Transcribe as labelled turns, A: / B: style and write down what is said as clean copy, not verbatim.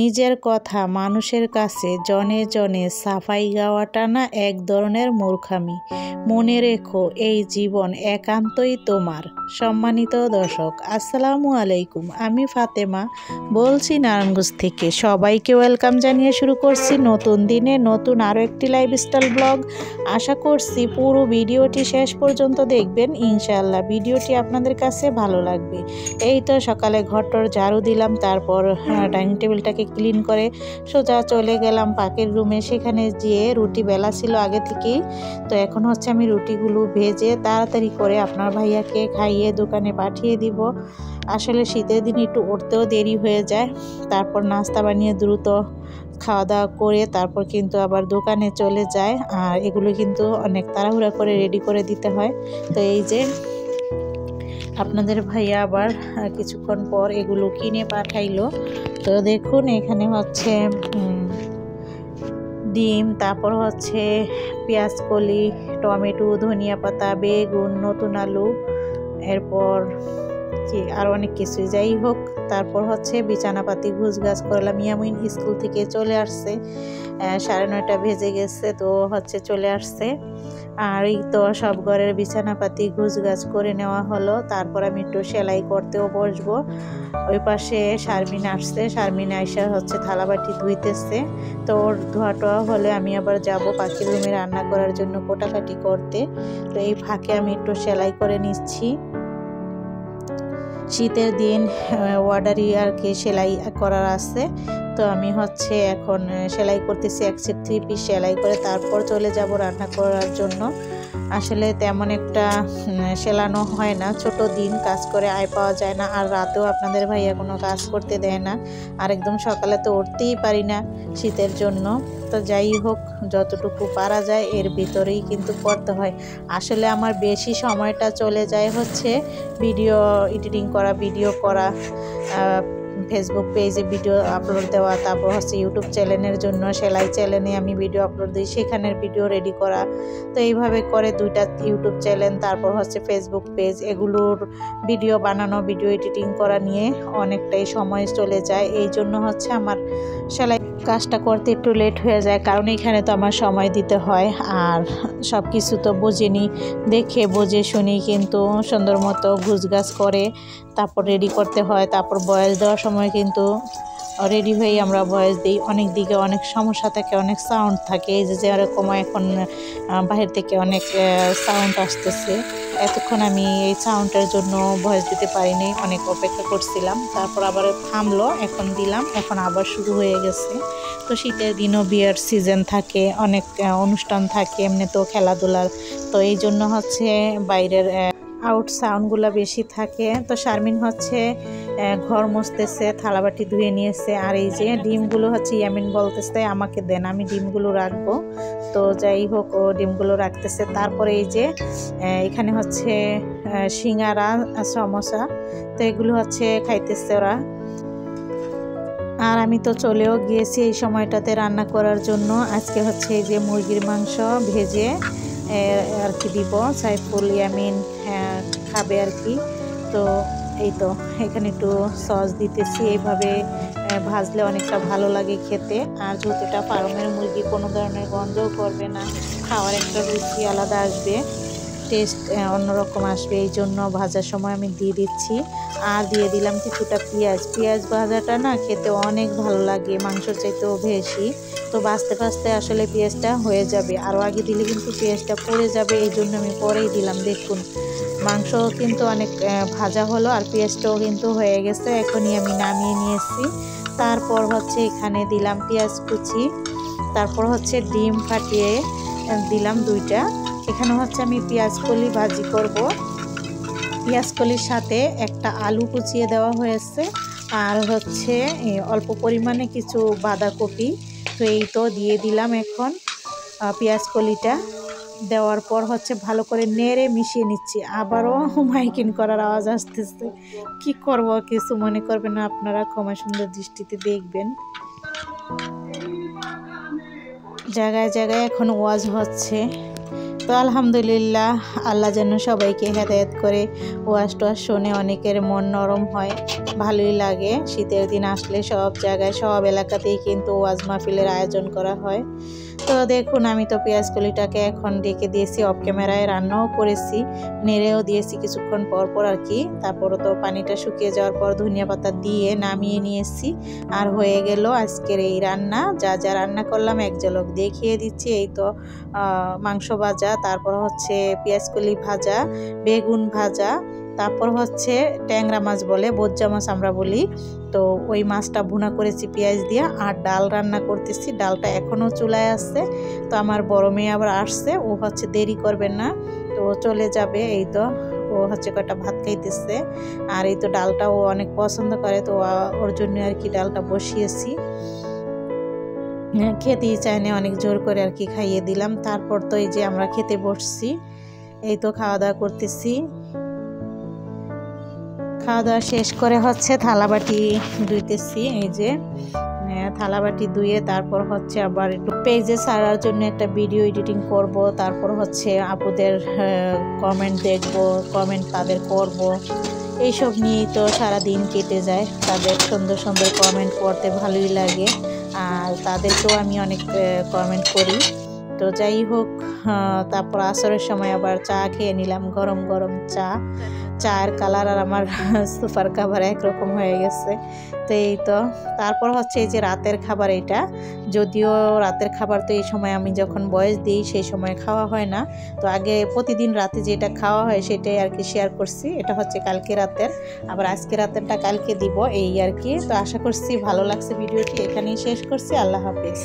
A: নিজের কথা মানুষের কাছে জনে জনে সাফাই গাওয়াটা না এক ধরনের মূর্খামি। মনে রেখো, এই জীবন একান্তই তোমার। সম্মানিত দর্শক, আসসালামু আলাইকুম। আমি ফাতেমা বলছি নারায়ণগঞ্জ থেকে। সবাইকে ওয়েলকাম জানিয়ে শুরু করছি নতুন দিনে নতুন আরও একটি লাইফস্টাইল ব্লগ। আশা করছি পুরো ভিডিওটি শেষ পর্যন্ত দেখবেন। ইনশাআল্লাহ ভিডিওটি আপনাদের কাছে ভালো লাগবে। এই তো সকালে ঘরটর ঝাড়ু দিলাম, তারপর ডাইনিং টেবিলটাকে ক্লিন করে সোজা চলে গেলাম পাকের রুমে। সেখানে যেয়ে রুটি বেলা ছিল আগে থেকেই। তো এখন হচ্ছে আমি রুটিগুলো ভেজে তাড়াতাড়ি করে আপনার ভাইয়াকে খাইয়ে দোকানে পাঠিয়ে দিব। আসলে শীতের দিন একটু উঠতেও দেরি হয়ে যায়। তারপর নাস্তা বানিয়ে দ্রুত খাওয়া দাওয়া করে তারপর কিন্তু আবার দোকানে চলে যায়। আর এগুলো কিন্তু অনেক তাড়াহুড়া করে রেডি করে দিতে হয়। তো এই যে আপনাদের ভাইয়া আবার কিছুক্ষণ পর এগুলো কিনে পাঠাইলো। তো দেখুন এখানে হচ্ছে ডিম, তারপর হচ্ছে পেঁয়াজ কলি, টমেটো, ধনিয়া পাতা, বেগুন, নতুন আলু, এরপর কি আর অনেক কিছু। যাই হোক, তারপর হচ্ছে বিছানাপাতি গুছগাছ করলাম। ইয়ামিন স্কুল থেকে চলে আসছে, 9:30 বেজে গেছে। তো হচ্ছে চলে আসছে। আর এই তো সব ঘরের বিছানাপাতি গুছগাছ করে নেওয়া হলো। তারপর আমি একটু সেলাই করতেও বসবো। ওই পাশে শারমিন আসছে, শারমিন আইসা হচ্ছে থালাবাটি ধুইতেছে। তো ওর ধোয়া হলে আমি আবার যাব পাখির রুমে রান্না করার জন্য কোটাকাটি করতে। তো এই ফাঁকে আমি একটু সেলাই করে নিচ্ছি। শীতের দিন ওয়ার্ডারি আর কি সেলাই করার আছে। তো আমি হচ্ছে এখন সেলাই করতেছি। এক সেট 3 পিস সেলাই করে তারপর চলে যাব রান্না করার জন্য। আসলে তেমন একটা সেলানো হয় না, ছোট দিন কাজ করে আয় পাওয়া যায় না। আর রাতেও আপনাদের ভাইয়া কোনো কাজ করতে দেয় না। আর একদম সকালে তো উঠতেই পারি না শীতের জন্য। তো যাই হোক, যতটুকু পারা যায় এর ভিতরেই কিন্তু করতে হয়। আসলে আমার বেশি সময়টা চলে যায় হচ্ছে ভিডিও এডিটিং করা, ভিডিও করা, ফেসবুক পেজে ভিডিও আপলোড দেওয়া, তারপর হচ্ছে ইউটিউব চ্যানেলের জন্য সেলাই চ্যানেলে আমি ভিডিও আপলোড দিই, সেখানের ভিডিও রেডি করা। তো এইভাবে করে 2টা ইউটিউব চ্যানেল, তারপর হচ্ছে ফেসবুক পেজ, এগুলোর ভিডিও বানানো, ভিডিও এডিটিং করা নিয়ে অনেকটাই সময় চলে যায়। এই জন্য হচ্ছে আমার সেলাই কাজটা করতে একটু লেট হয়ে যায়, কারণ এখানে তো আমার সময় দিতে হয়। আর সব কিছু তো বুঝিনি, দেখে বুঝে শুনি কিন্তু সুন্দর মতো গুছগাছ করে তারপর রেডি করতে হয়। তারপর ভয়েস দেওয়ার সময় কিন্তু রেডি হয়েই আমরা ভয়েস দিই। অনেক দিকে অনেক সমস্যা থাকে, অনেক সাউন্ড থাকে। এই যে যেরকম এখন বাহির থেকে অনেক সাউন্ড আসতেছে, এতক্ষণ আমি এই সাউন্ডের জন্য ভয়েস দিতে পারিনি, অনেক অপেক্ষা করছিলাম। তারপর আবার থামলো, এখন দিলাম, এখন আবার শুরু হয়ে গেছে। তো শীতের দিনও বিয়ের সিজন থাকে, অনেক অনুষ্ঠান থাকে, এমনি তো খেলাধুলার। তো এই জন্য হচ্ছে বাইরের আউট সাউন্ডগুলো বেশি থাকে। তো শারমিন হচ্ছে ঘর মুছতেছে, থালাবাটি ধুয়ে নিয়েছে। আর এই যে ডিমগুলো হচ্ছে ইয়ামিন বলতেছে আমাকে দেন, আমি ডিমগুলো রাখবো। তো যাই হোক, ও ডিমগুলো রাখতেছে। তারপরে এই যে এখানে হচ্ছে সিঙ্গারা, সমোসা, তো এগুলো হচ্ছে খাইতেছে ওরা। আর আমি তো চলেও গিয়েছি এই সময়টাতে রান্না করার জন্য। আজকে হচ্ছে এই যে মুরগির মাংস ভেজে আর কি দিব, সাইফুল ইয়ামিন খাবে আর কি। তো এই তো এখানে একটু সস দিতেছি, এইভাবে ভাজলে অনেকটা ভালো লাগে খেতে। আর যেহেতুটা ফার্মের মুরগি, কোনো ধরনের গন্ধও করবে না, খাওয়ার একটা রুচি আলাদা আসবে, টেস্ট অন্যরকম আসবে। এই জন্য ভাজার সময় আমি দিয়ে দিচ্ছি। আর দিয়ে দিলাম কিছুটা পেঁয়াজ ভাজাটা না খেতে অনেক ভালো লাগে, মাংসর চাইতেও বেশি। তো ভাজতে ভাজতে আসলে পেঁয়াজটা হয়ে যাবে, আরও আগে দিলে কিন্তু পেঁয়াজটা পড়ে যাবে। এই জন্য আমি পরেই দিলাম। দেখুন মাংস কিন্তু অনেক ভাজা হলো, আর পেঁয়াজটাও কিন্তু হয়ে গেছে। এখনই আমি নামিয়ে নিয়েছি। তারপর হচ্ছে এখানে দিলাম পেঁয়াজ কুচি, তারপর হচ্ছে ডিম ফাটিয়ে দিলাম 2টা। এখানে হচ্ছে আমি পেঁয়াজ কলি ভাজি করব। পেঁয়াজ কলির সাথে একটা আলু কুচিয়ে দেওয়া হয়েছে, আর হচ্ছে অল্প পরিমাণে কিছু বাঁধাকপি। তো এই তো দিয়ে দিলাম এখন পেঁয়াজ কলিটা। দেওয়ার পর হচ্ছে ভালো করে নেড়ে মিশিয়ে নিচ্ছি। আবারও মাইকিং করার আওয়াজ আসতেছে, কি করব, কিছু মনে করবেন না আপনারা, ক্ষমা সুন্দর দৃষ্টিতে দেখবেন। জায়গায় জায়গায় এখন ওয়াজ হচ্ছে। তো আলহামদুলিল্লাহ, আল্লাহ যেন সবাইকে হেদায়েত করে। ওয়াজ টোয়াজ শুনে অনেকের মন নরম হয়, ভালোই লাগে। শীতের দিন আসলে সব জায়গায় সব এলাকাতেই কিন্তু ওয়াজ মাহফিলের আয়োজন করা হয়। তো দেখুন, আমি তো পেঁয়াজ কলিটাকে এখন ঢেকে দিয়েছি, অফ ক্যামেরায় রান্নাও করেছি, নেড়েও দিয়েছি কিছুক্ষণ পর পর আর কি। তারপরে তো পানিটা শুকিয়ে যাওয়ার পর ধনিয়া পাতা দিয়ে নামিয়ে নিয়েছি। আর হয়ে গেল আজকের এই রান্না। যা যা রান্না করলাম এক ঝলক দেখিয়ে দিচ্ছি। এই তো মাংস ভাজা, তারপর হচ্ছে পেঁয়াজ কলি ভাজা, বেগুন ভাজা, তারপর হচ্ছে ট্যাংরা মাছ বলে, বোজ্জা মাছ আমরা বলি। তো ওই মাছটা ভুনা করেছি পেঁয়াজ দিয়ে। আর ডাল রান্না করতেছি, ডালটা এখনও চুলায় আসছে। তো আমার বড় মেয়ে আবার আসছে, ও হচ্ছে দেরি করবে না, তো চলে যাবে। এই তো ও হচ্ছে কয়টা ভাত খাইতেছে। আর এই তো ডালটা ও অনেক পছন্দ করে, তো ওর জন্য আর কি ডালটা বসিয়েছি। খেতেই চায় না, অনেক জোর করে আর কি খাইয়ে দিলাম। তারপর তো এই যে আমরা খেতে বসছি, এই তো খাওয়া দাওয়া করতেছি। খাওয়া দাওয়া শেষ করে হচ্ছে থালাবাটি ধুইতেছি। এই যে থালাবাটি ধুয়ে তারপর হচ্ছে আবার একটু পেজে ছাড়ার জন্য একটা ভিডিও এডিটিং করব। তারপর হচ্ছে আপুদের কমেন্ট দেখব, কমেন্ট তাদের করব। এইসব নিয়েই তো সারাদিন কেটে যায়। তাদের সুন্দর সুন্দর কমেন্ট পড়তে ভালোই লাগে, আর তাদেরকেও আমি অনেক কমেন্ট করি। তো যাই হোক, তারপর আসরের সময় আবার চা খেয়ে নিলাম, গরম গরম চা। চায়ের কালার আর আমার সুপার কাভার একরকম হয়ে গেছে। তো এই তো তারপর হচ্ছে এই যে রাতের খাবার, এটা যদিও রাতের খাবার তো এই সময় আমি যখন বয়স দিই সেই সময় খাওয়া হয় না। তো আগে প্রতিদিন রাতে যেটা খাওয়া হয় সেটাই আর কি শেয়ার করছি। এটা হচ্ছে কালকে রাতের, আবার আজকে রাতেরটা কালকে দিব, এই আর কি। তো আশা করছি ভালো লাগছে ভিডিওটি, এখানেই শেষ করছি। আল্লাহ হাফেজ।